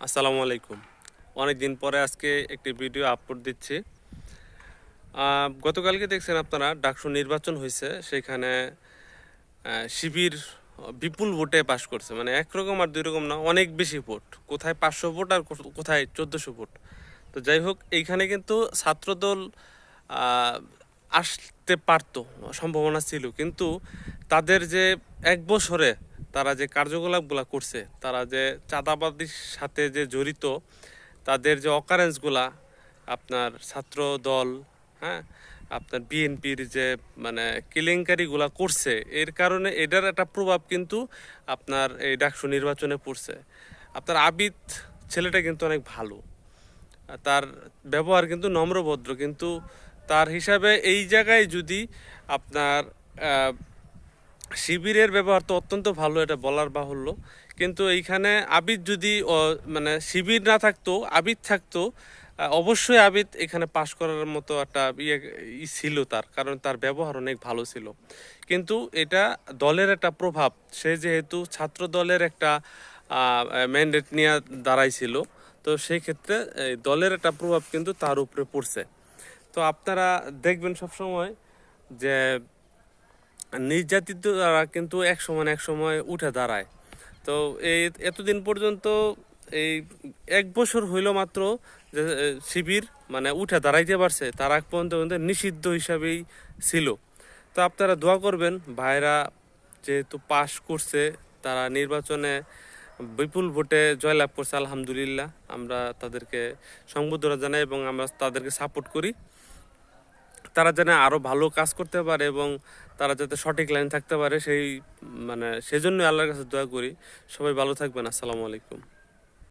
আসসালামু আলাইকুম। অনেক দিন পরে আজকে একটি ভিডিও আপলোড দিচ্ছি। গতকালকে দেখছেন আপনারা ডাকসু নির্বাচন হয়েছে, সেখানে শিবির বিপুল ভোটে পাশ করছে। মানে একরকম আর দুই রকম না, অনেক বেশি ভোট। কোথায় 500 ভোট আর কোথায় 1400 ভোট। তো যাই হোক, এইখানে কিন্তু ছাত্রদল আহ, আসতে পারতো, সম্ভাবনা ছিল, কিন্তু তাদের যে 1 বছরে তারা যে কার্যকলাপগুলো করছে, তারা যে চাঁদাবাদির সাথে যে জড়িত, তাদের যে অকারেন্সগুলা, আপনার ছাত্র দল, হ্যাঁ, আপনার বিএনপির যে মানে কেলেঙ্কারিগুলা করছে, এর কারণে এটার একটা প্রভাব কিন্তু আপনার এই ডাকসু নির্বাচনে পড়ছে। আপনার আবিদ ছেলেটা কিন্তু অনেক ভালো, তার ব্যবহার কিন্তু নম্রভদ্র, কিন্তু তার হিসাবে এই জায়গায় যদি আপনার আহ, শিবিরের ব্যবহার তো অত্যন্ত ভালো, এটা বলার বাহুল্য, কিন্তু এইখানে আবিদ যদি মানে শিবির না থাকতো, আবিদ থাকতো, অবশ্যই আবিদ এখানে পাশ করার মতো একটা ছিল তার, কারণ তার ব্যবহার অনেক ভালো ছিল। কিন্তু এটা দলের একটা প্রভাব, সে যেহেতু ছাত্র দলের একটা ম্যান্ডেট নিয়ে দাঁড়াইছিল, তো সেই ক্ষেত্রে এই দলের একটা প্রভাব কিন্তু তার উপরে পড়ছে। তো আপনারা দেখবেন সবসময় যে নির্যাতিতরা কিন্তু এক সময় না এক সময় উঠে দাঁড়ায়। তো এই এতদিন পর্যন্ত এই 1 বছর হইল মাত্র যে শিবির মানে উঠে দাঁড়াইতে পারছে, তার আগ পর্যন্ত কিন্তু নিষিদ্ধ হিসাবেই ছিল। তো আপনারা দোয়া করবেন, ভাইরা যেহেতু পাশ করছে, তারা নির্বাচনে বিপুল ভোটে জয়লাভ করছে, আলহামদুলিল্লাহ। আমরা তাদেরকে সংবর্ধনা জানাই এবং আমরা তাদেরকে সাপোর্ট করি। তারা যেন আরও ভালো কাজ করতে পারে এবং তারা যাতে সঠিক লাইন থাকতে পারে, সেই মানে সেজন্য আল্লাহর কাছে দোয়া করি। সবাই ভালো থাকবেন। আসসালামু আলাইকুম।